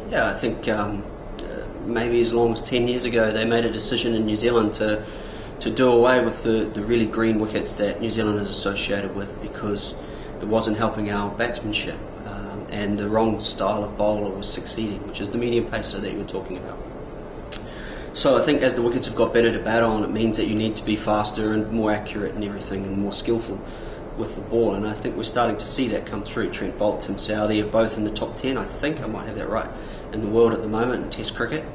Yeah, I think maybe as long as 10 years ago they made a decision in New Zealand to do away with the really green wickets that New Zealand is associated with, because it wasn't helping our batsmanship, and the wrong style of bowler was succeeding, which is the medium pacer that you were talking about. So I think as the wickets have got better to bat on, it means that you need to be faster and more accurate and everything, and more skillful with the ball, and I think we're starting to see that come through. Trent Boult, Tim Southee are both in the top 10, I think, I might have that right, in the world at the moment in Test cricket.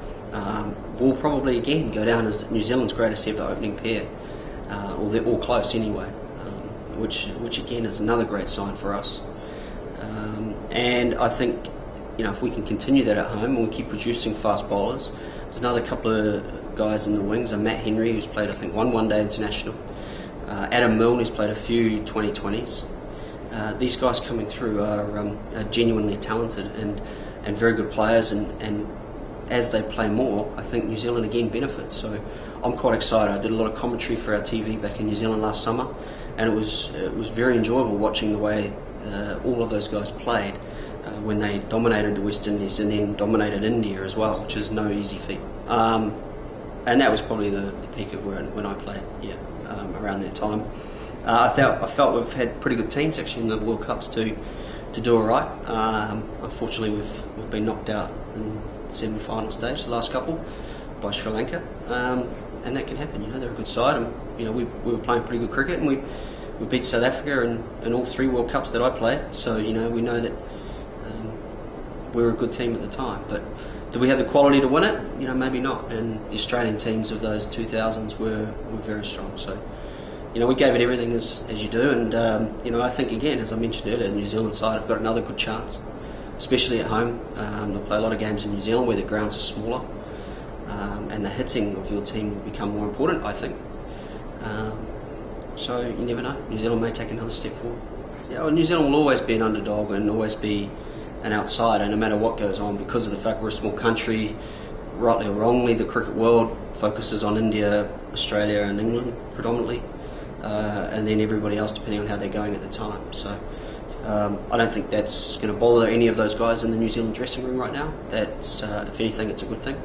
Will probably again go down as New Zealand's greatest ever opening pair, or they're all close anyway, which again is another great sign for us. And I think, if we can continue that at home and we keep producing fast bowlers, there's another couple of guys in the wings. Matt Henry, who's played I think one day international, Adam Milne, who's played a few 2020s. These guys coming through are genuinely talented and very good players, and as they play more, I think New Zealand again benefits. So I'm quite excited. I did a lot of commentary for our TV back in New Zealand last summer, and it was very enjoyable watching the way all of those guys played when they dominated the West Indies and then dominated India as well, which is no easy feat. And that was probably the peak of when I played, around that time. I felt we've had pretty good teams actually in the World Cups to do all right. Unfortunately, we've been knocked out in semi-final stage, the last couple, by Sri Lanka, and that can happen. They're a good side, and we were playing pretty good cricket, and we beat South Africa in all 3 World Cups that I played. So we know that we were a good team at the time, but do we have the quality to win it? Maybe not. And the Australian teams of those 2000s were very strong. So we gave it everything as you do, and I think again, as I mentioned earlier, the New Zealand side have got another good chance, especially at home. They'll play a lot of games in New Zealand where the grounds are smaller, and the hitting of your team will become more important, I think. So you never know. New Zealand may take another step forward. New Zealand will always be an underdog and always be an outsider, no matter what goes on, because of the fact we're a small country. Rightly or wrongly, the cricket world focuses on India, Australia and England predominantly, and then everybody else depending on how they're going at the time. So I don't think that's going to bother any of those guys in the New Zealand dressing room right now. That's, if anything, it's a good thing.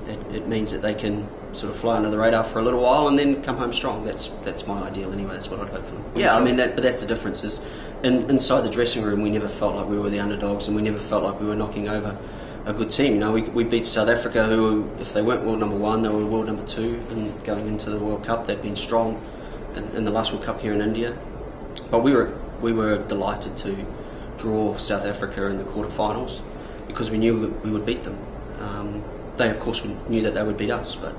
It means that they can sort of fly under the radar for a little while and then come home strong. That's my ideal anyway. That's what I'd hope for them. Yeah, but that's the difference. Is inside the dressing room, we never felt like we were the underdogs, and we never felt like we were knocking over a good team. We beat South Africa, who, if they weren't world number 1, they were world number 2, and going into the World Cup, they'd been strong in the last World Cup here in India. But we were delighted to draw South Africa in the quarterfinals because we knew we would beat them. They, of course, knew that they would beat us, but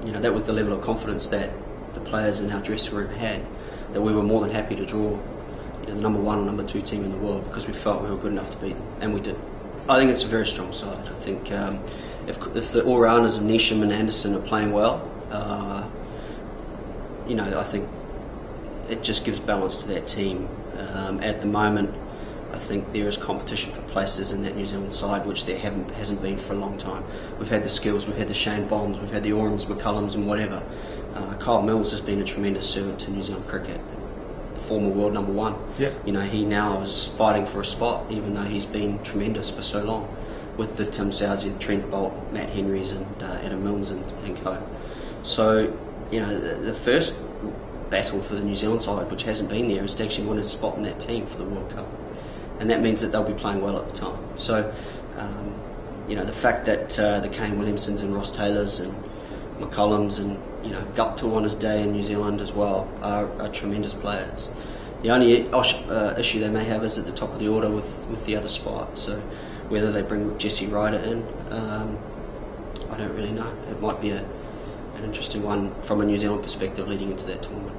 that was the level of confidence that the players in our dressing room had, that we were more than happy to draw the number 1 or number 2 team in the world because we felt we were good enough to beat them, and we did. I think it's a very strong side. I think if the all-rounders of Neesham and Anderson are playing well, I think it just gives balance to that team. At the moment, I think there is competition for places in that New Zealand side, which there hasn't been for a long time. We've had the Skills, we've had the Shane Bonds, we've had the Orams, McCullums and whatever. Kyle Mills has been a tremendous servant to New Zealand cricket, former world number 1. Yeah. He now is fighting for a spot, even though he's been tremendous for so long, with the Tim Southee, Trent Boult, Matt Henrys and Adam Milnes and co. So, the first battle for the New Zealand side, which hasn't been there, is to actually win a spot in that team for the World Cup. And that means that they'll be playing well at the time. So, the fact that the Kane Williamsons and Ross Taylors and McCullums and Guptill on his day in New Zealand as well are tremendous players. The only issue they may have is at the top of the order with the other spot. So whether they bring Jesse Ryder in, I don't really know. It might be an interesting one from a New Zealand perspective leading into that tournament.